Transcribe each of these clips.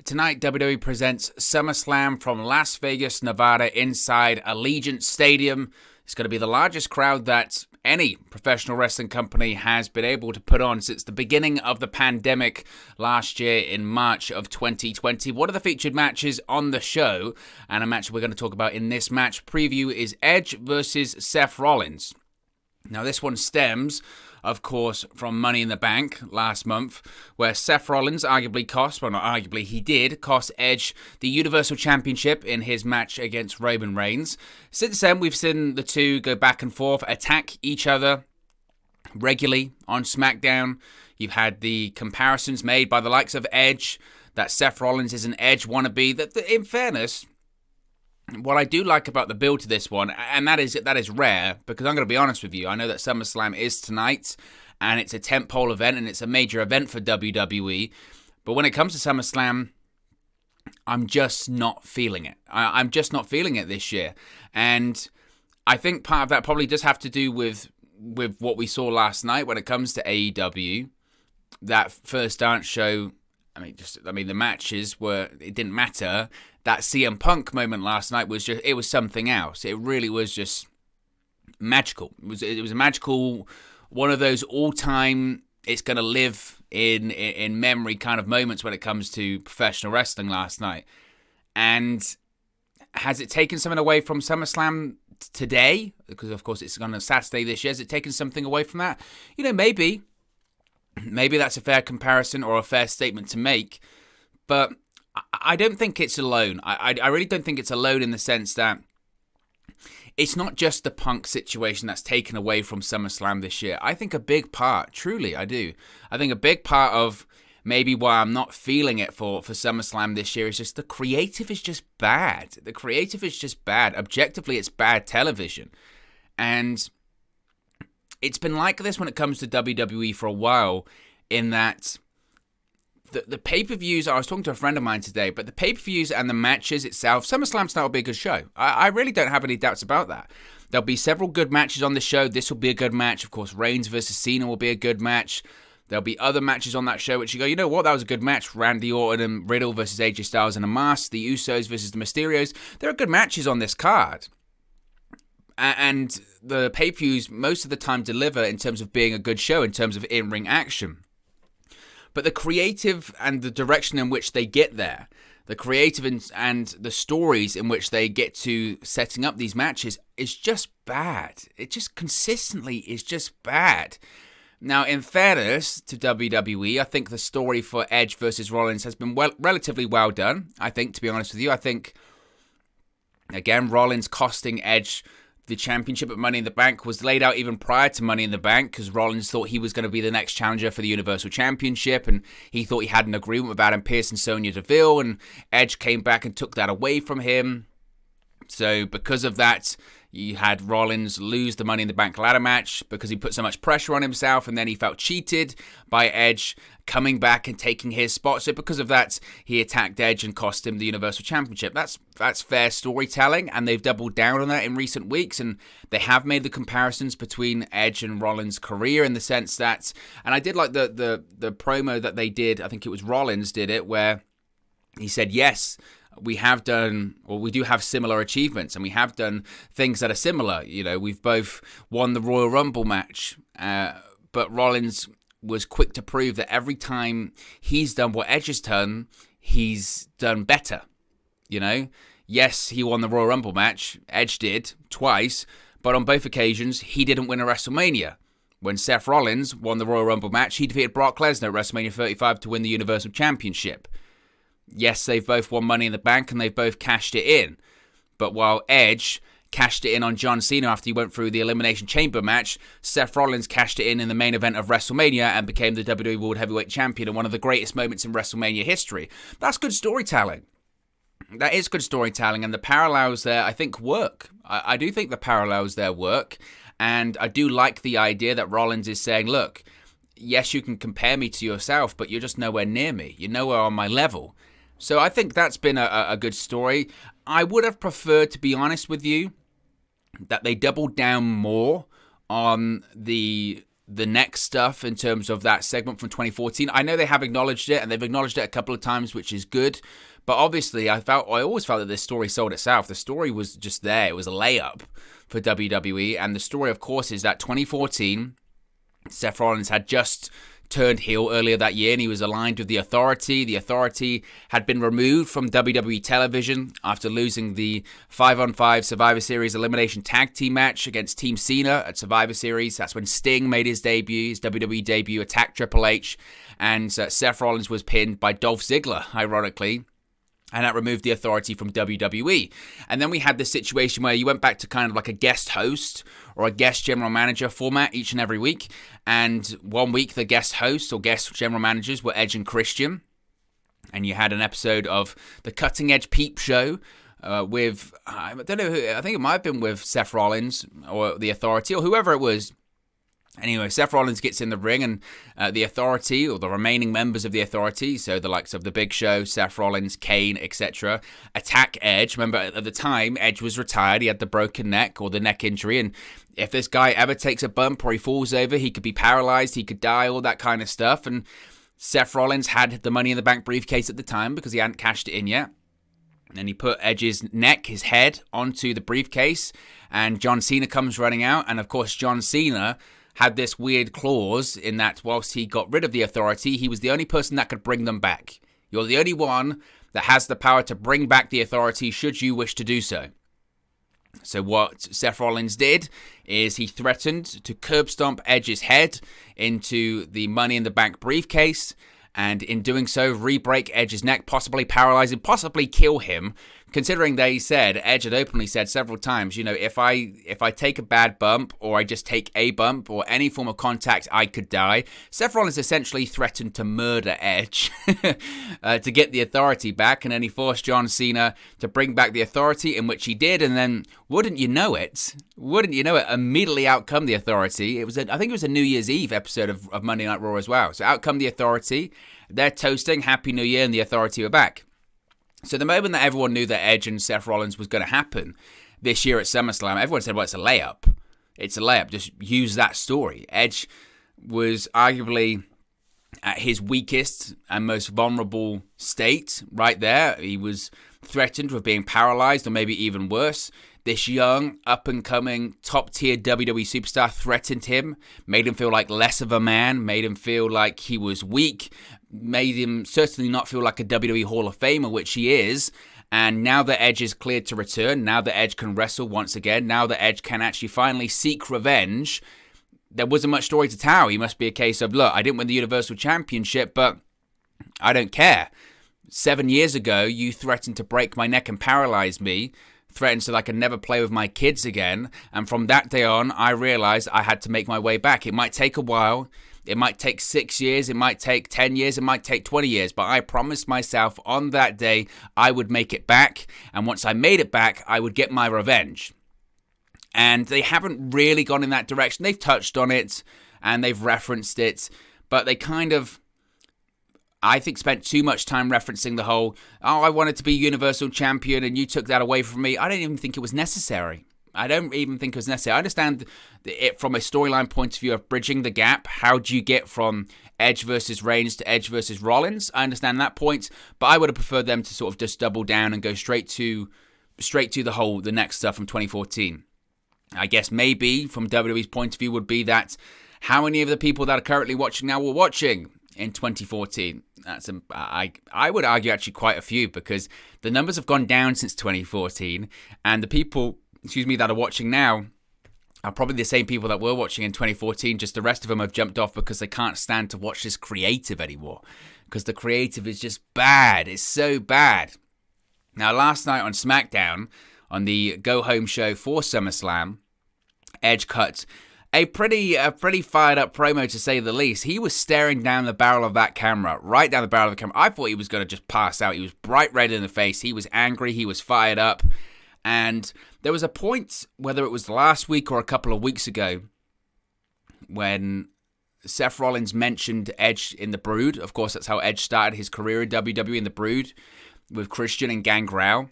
tonight WWE presents SummerSlam from Las Vegas, Nevada, inside Allegiant Stadium. It's going to be the largest crowd that any professional wrestling company has been able to put on since the beginning of the pandemic last year in March of 2020. One of the featured matches on the show, and a match we're going to talk about in this match preview, is Edge versus Seth Rollins. Now, this one stems, of course, from Money in the Bank last month, where Seth Rollins he did cost Edge the Universal Championship in his match against Roman Reigns. Since then, we've seen the two go back and forth, attack each other regularly on SmackDown. You've had the comparisons made by the likes of Edge, that Seth Rollins is an Edge wannabe, that in fairness, what I do like about the build to this one, and that is rare, because I'm going to be honest with you, I know that SummerSlam is tonight, and it's a tentpole event, and it's a major event for WWE, but when it comes to SummerSlam, I'm just not feeling it. I'm just not feeling it this year, and I think part of that probably does have to do with what we saw last night when it comes to AEW. That first dance show, the matches it didn't matter. That CM Punk moment last night was something else. It really was just magical. It was a magical, one of those all-time, it's going to live in memory kind of moments when it comes to professional wrestling last night. And has it taken something away from SummerSlam today? Because, of course, it's on a Saturday this year. Has it taken something away from that? Maybe. Maybe that's a fair comparison or a fair statement to make. But I don't think it's alone. I really don't think it's alone in the sense that it's not just the Punk situation that's taken away from SummerSlam this year. I think a big part, truly I do, I think a big part of maybe why I'm not feeling it for SummerSlam this year is just the creative is just bad. The creative is just bad. Objectively, it's bad television. And it's been like this when it comes to WWE for a while, in that the pay-per-views, I was talking to a friend of mine today, but the pay-per-views and the matches itself, SummerSlam's not a big good show. I really don't have any doubts about that. There'll be several good matches on the show. This will be a good match. Of course, Reigns versus Cena will be a good match. There'll be other matches on that show which you go, you know what, that was a good match. Randy Orton and Riddle versus AJ Styles in a mask. The Usos versus the Mysterios. There are good matches on this card. And the pay-per-views most of the time deliver in terms of being a good show, in terms of in-ring action. But the creative and the direction in which they get there, the creative and the stories in which they get to setting up these matches is just bad. It just consistently is just bad. Now, in fairness to WWE, I think the story for Edge versus Rollins has been relatively well done. I think, to be honest with you, I think, again, Rollins costing Edge the championship at Money in the Bank was laid out even prior to Money in the Bank, because Rollins thought he was going to be the next challenger for the Universal Championship, and he thought he had an agreement with Adam Pearce and Sonya Deville, and Edge came back and took that away from him. So because of that, you had Rollins lose the Money in the Bank ladder match because he put so much pressure on himself, and then he felt cheated by Edge coming back and taking his spot. So because of that, he attacked Edge and cost him the Universal Championship. That's fair storytelling, and they've doubled down on that in recent weeks, and they have made the comparisons between Edge and Rollins' career in the sense that, and I did like the promo that they did, I think it was Rollins did it, where he said, yes, we do have similar achievements, and we have done things that are similar. We've both won the Royal Rumble match, but Rollins was quick to prove that every time he's done what Edge has done, he's done better. Yes, he won the Royal Rumble match, Edge did, twice, but on both occasions, he didn't win a WrestleMania. When Seth Rollins won the Royal Rumble match, he defeated Brock Lesnar at WrestleMania 35 to win the Universal Championship. Yes, they've both won Money in the Bank and they've both cashed it in. But while Edge cashed it in on John Cena after he went through the Elimination Chamber match, Seth Rollins cashed it in the main event of WrestleMania and became the WWE World Heavyweight Champion in one of the greatest moments in WrestleMania history. That's good storytelling. That is good storytelling, and the parallels there, I think, work. I do think the parallels there work, and I do like the idea that Rollins is saying, look, yes, you can compare me to yourself, but you're just nowhere near me. You're nowhere on my level. So I think that's been a good story. I would have preferred, to be honest with you, that they doubled down more on the the next stuff in terms of that segment from 2014. I know they have acknowledged it, and they've acknowledged it a couple of times, which is good. But obviously, I always felt that this story sold itself. The story was just there. It was a layup for WWE. And the story, of course, is that 2014, Seth Rollins had just turned heel earlier that year, and he was aligned with the Authority. The Authority had been removed from WWE television after losing the 5-on-5 Survivor Series elimination tag team match against Team Cena at Survivor Series. That's when Sting made his debut, his WWE debut, attacked Triple H, and Seth Rollins was pinned by Dolph Ziggler, ironically. And that removed the Authority from WWE. And then we had this situation where you went back to kind of like a guest host or a guest general manager format each and every week. And one week the guest host or guest general managers were Edge and Christian. And you had an episode of the Cutting Edge Peep Show with, I don't know who, I think it might have been with Seth Rollins or the Authority or whoever it was. Anyway, Seth Rollins gets in the ring, and the Authority, or the remaining members of the Authority, so the likes of The Big Show, Seth Rollins, Kane, etc., attack Edge. Remember, at the time, Edge was retired. He had the broken neck or the neck injury, and if this guy ever takes a bump or he falls over, he could be paralyzed, he could die, all that kind of stuff. And Seth Rollins had the Money in the Bank briefcase at the time because he hadn't cashed it in yet. And he put Edge's neck, his head, onto the briefcase, and John Cena comes running out, and of course, John Cena had this weird clause in that whilst he got rid of the Authority, he was the only person that could bring them back. You're the only one that has the power to bring back the Authority should you wish to do so. So what Seth Rollins did is he threatened to curb stomp Edge's head into the Money in the Bank briefcase, and in doing so, re-break Edge's neck, possibly paralyze him, possibly kill him. Considering they said, Edge had openly said several times, you know, if I take a bad bump or I just take a bump or any form of contact, I could die. Seth Rollins essentially threatened to murder Edge to get the Authority back, and then he forced John Cena to bring back the Authority, in which he did, and then wouldn't you know it, immediately out come the Authority. I think it was a New Year's Eve episode of Monday Night Raw as well. So out come the Authority, they're toasting Happy New Year, and the Authority were back. So the moment that everyone knew that Edge and Seth Rollins was going to happen this year at SummerSlam, everyone said, well, it's a layup. It's a layup. Just use that story. Edge was arguably at his weakest and most vulnerable state right there. He was threatened with being paralyzed or maybe even worse. This young, up-and-coming, top-tier WWE superstar threatened him, made him feel like less of a man, made him feel like he was weak, made him certainly not feel like a WWE Hall of Famer, which he is. And now that Edge is cleared to return, now that Edge can wrestle once again, now that Edge can actually finally seek revenge, there wasn't much story to tell. He must be a case of, look, I didn't win the Universal Championship, but I don't care. 7 years ago, you threatened to break my neck and paralyze me, threatened so that I could never play with my kids again. And from that day on, I realized I had to make my way back. It might take a while. It might take 6 years. It might take 10 years. It might take 20 years. But I promised myself on that day I would make it back. And once I made it back, I would get my revenge. And they haven't really gone in that direction. They've touched on it and they've referenced it. But they kind of, I think, spent too much time referencing the whole, oh, I wanted to be Universal Champion and you took that away from me. I don't even think it was necessary. I understand it from a storyline point of view of bridging the gap. How do you get from Edge versus Reigns to Edge versus Rollins? I understand that point, but I would have preferred them to sort of just double down and go straight to the next stuff from 2014. I guess maybe from WWE's point of view would be that how many of the people that are currently watching now were watching in 2014? I would argue actually quite a few, because the numbers have gone down since 2014, and the people, that are watching now are probably the same people that were watching in 2014, just the rest of them have jumped off because they can't stand to watch this creative anymore, because the creative is just bad. It's so bad. Now, last night on SmackDown, on the go-home show for SummerSlam, Edge cut a pretty fired up promo, to say the least. He was staring down the barrel of that camera, right down the barrel of the camera. I thought he was going to just pass out. He was bright red in the face. He was angry. He was fired up. And there was a point, whether it was last week or a couple of weeks ago, when Seth Rollins mentioned Edge in the Brood. Of course, that's how Edge started his career in WWE, in the Brood, with Christian and Gangrel.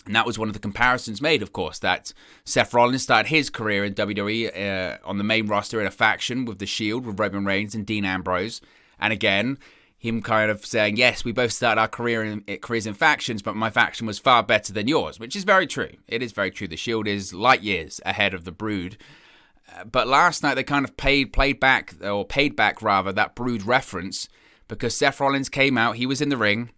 And that was one of the comparisons made, of course, that Seth Rollins started his career in WWE on the main roster in a faction with The Shield, with Roman Reigns and Dean Ambrose. And again, him kind of saying, yes, we both started our careers in factions, but my faction was far better than yours, which is very true. It is very true. The Shield is light years ahead of the Brood. But last night they kind of paid back that Brood reference, because Seth Rollins came out, he was in the ring.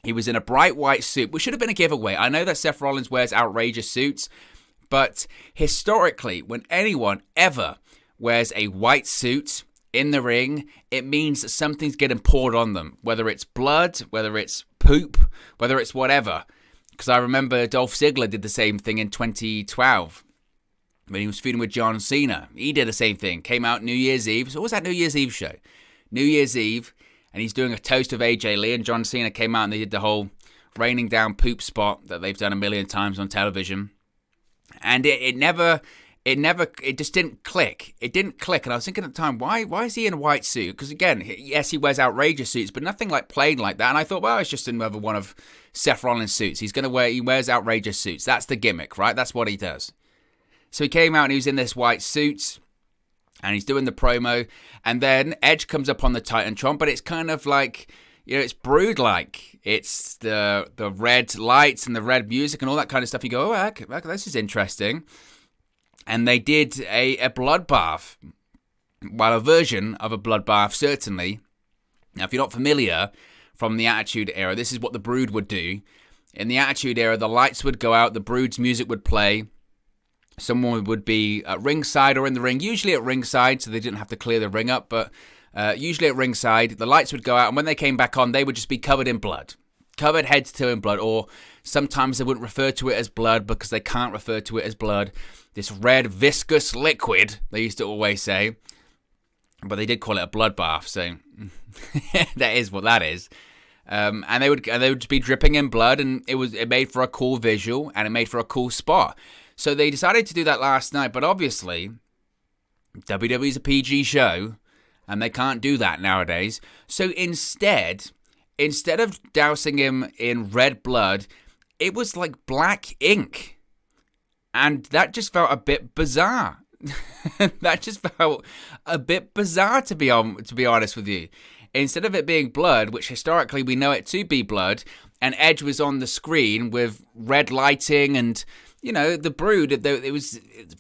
He was in a bright white suit, which should have been a giveaway. I know that Seth Rollins wears outrageous suits, but historically, when anyone ever wears a white suit in the ring, it means that something's getting poured on them, whether it's blood, whether it's poop, whether it's whatever. Because I remember Dolph Ziggler did the same thing in 2012 when he was feuding with John Cena. He did the same thing, came out New Year's Eve. So what was that New Year's Eve show? New Year's Eve. And he's doing a toast of AJ Lee, and John Cena came out and they did the whole raining down poop spot that they've done a million times on television. And it just didn't click. It didn't click. And I was thinking at the time, why is he in a white suit? Because again, yes, he wears outrageous suits, but nothing like plain like that. And I thought, well, it's just another one of Seth Rollins' suits. He wears outrageous suits. That's the gimmick, right? That's what he does. So he came out and he was in this white suit. And he's doing the promo, and then Edge comes up on the Titantron, but it's kind of like, it's Brood-like. It's the red lights and the red music and all that kind of stuff. You go, oh, this is interesting. And they did a bloodbath. Well, a version of a bloodbath, certainly. Now, if you're not familiar from the Attitude Era, this is what the Brood would do. In the Attitude Era, the lights would go out, the Brood's music would play. Someone would be at ringside or in the ring, usually at ringside, so they didn't have to clear the ring up, but usually at ringside, the lights would go out, and when they came back on, they would just be covered in blood. Covered head to toe in blood, or sometimes they wouldn't refer to it as blood because they can't refer to it as blood. This red, viscous liquid, they used to always say, but they did call it a bloodbath, so that is what that is. And they would just be dripping in blood, and it made for a cool visual, and it made for a cool spot. So they decided to do that last night, but obviously, WWE's a PG show, and they can't do that nowadays. So instead of dousing him in red blood, it was like black ink. And that just felt a bit bizarre. That just felt a bit bizarre, to be honest with you. Instead of it being blood, which historically we know it to be blood, and Edge was on the screen with red lighting and... the Brood,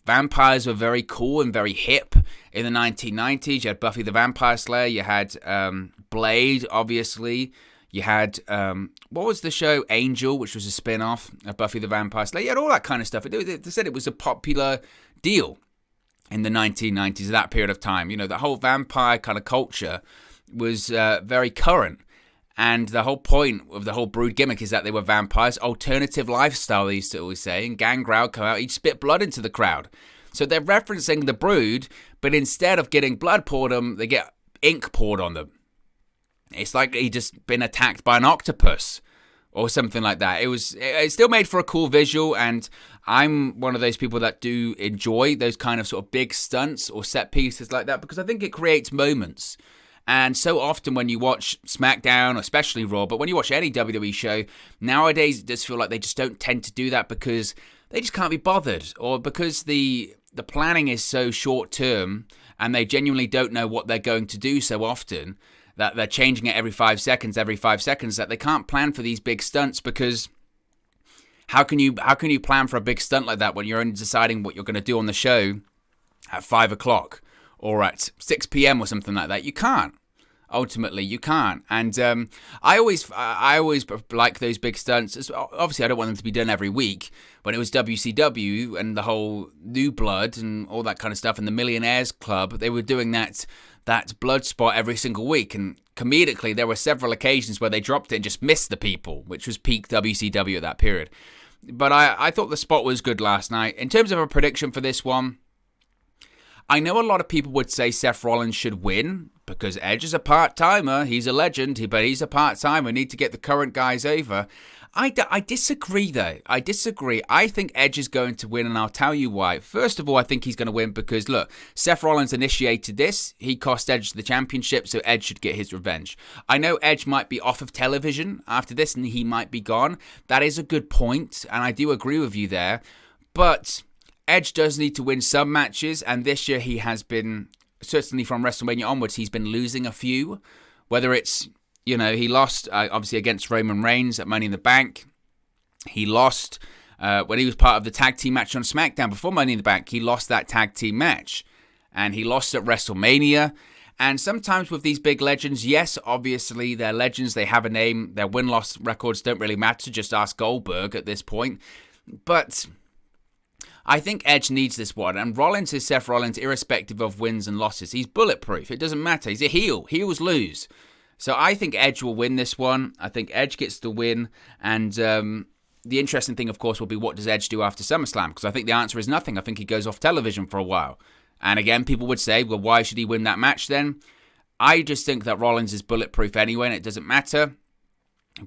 vampires were very cool and very hip in the 1990s. You had Buffy the Vampire Slayer. You had Blade, obviously. You had, what was the show? Angel, which was a spin-off of Buffy the Vampire Slayer. You had all that kind of stuff. They said it was a popular deal in the 1990s, that period of time. The whole vampire kind of culture was very current. And the whole point of the whole Brood gimmick is that they were vampires. Alternative lifestyle, they used to always say. And Gangrel come out, he'd spit blood into the crowd. So they're referencing the Brood, but instead of getting blood poured on them, they get ink poured on them. It's like he'd just been attacked by an octopus or something like that. It still made for a cool visual, and I'm one of those people that do enjoy those kind of sort of big stunts or set pieces like that, because I think it creates moments. And so often when you watch SmackDown, especially Raw, but when you watch any WWE show, nowadays it does feel like they just don't tend to do that because they just can't be bothered, or because the planning is so short term and they genuinely don't know what they're going to do so often that they're changing it every 5 seconds, that they can't plan for these big stunts, because how can you plan for a big stunt like that when you're only deciding what you're going to do on the show at 5 o'clock or at 6 p.m. or something like that? You can't. Ultimately, you can't. And I always like those big stunts. Obviously, I don't want them to be done every week. When it was WCW and the whole New Blood and all that kind of stuff, and the Millionaires Club, they were doing that blood spot every single week. And comedically, there were several occasions where they dropped it and just missed the people, which was peak WCW at that period. But I thought the spot was good last night. In terms of a prediction for this one, I know a lot of people would say Seth Rollins should win because Edge is a part-timer. He's a legend, but he's a part-timer. We need to get the current guys over. I disagree, though. I disagree. I think Edge is going to win, and I'll tell you why. First of all, I think he's going to win because, look, Seth Rollins initiated this. He cost Edge the championship, so Edge should get his revenge. I know Edge might be off of television after this, and he might be gone. That is a good point, and I do agree with you there. But Edge does need to win some matches, and this year he has been, certainly from WrestleMania onwards, he's been losing a few. Whether it's, you know, he lost, obviously, against Roman Reigns at Money in the Bank. He lost when he was part of the tag team match on SmackDown before Money in the Bank. He lost that tag team match. And he lost at WrestleMania. And sometimes with these big legends, yes, obviously, they're legends. They have a name. Their win-loss records don't really matter. Just ask Goldberg at this point. But I think Edge needs this one. And Rollins is Seth Rollins, irrespective of wins and losses. He's bulletproof. It doesn't matter. He's a heel. Heels lose. So I think Edge will win this one. I think Edge gets the win. And the interesting thing, of course, will be what does Edge do after SummerSlam? Because I think the answer is nothing. I think he goes off television for a while. And again, people would say, well, why should he win that match then? I just think that Rollins is bulletproof anyway, and it doesn't matter.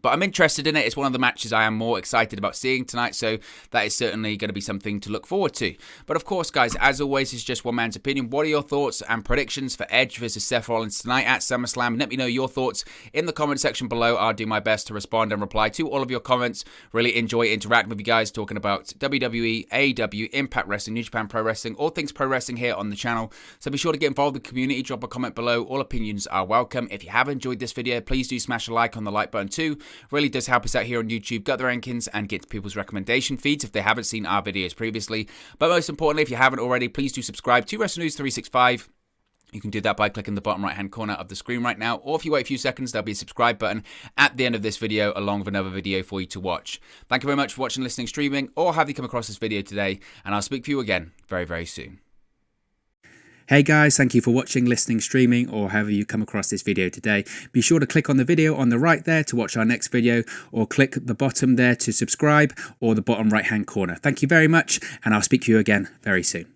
But I'm interested in it. It's one of the matches I am more excited about seeing tonight, so that is certainly going to be something to look forward to. But of course, guys, as always, it's just one man's opinion. What are your thoughts and predictions for Edge versus Seth Rollins tonight at SummerSlam? Let me know your thoughts in the comment section below. I'll do my best to respond and reply to all of your comments. Really enjoy interacting with you guys, talking about WWE, AEW, Impact Wrestling, New Japan Pro Wrestling, all things pro wrestling here on the channel. So be sure to get involved with the community. Drop a comment below. All opinions are welcome. If you have enjoyed this video, please do smash a like on the like button too. Really does help us out here on YouTube, gut the rankings, and get to people's recommendation feeds if they haven't seen our videos previously. But most importantly, if you haven't already, please do subscribe to Wrestle News 365. You can do that by clicking the bottom right hand corner of the screen right now, or if you wait a few seconds, there'll be a subscribe button at the end of this video along with another video for you to watch. Thank you very much for watching, listening, streaming, or have you come across this video today, and I'll speak to you again very, very soon. Hey guys, thank you for watching, listening, streaming, or however you come across this video today. Be sure to click on the video on the right there to watch our next video, or click the bottom there to subscribe, or the bottom right hand corner. Thank you very much, and I'll speak to you again very soon.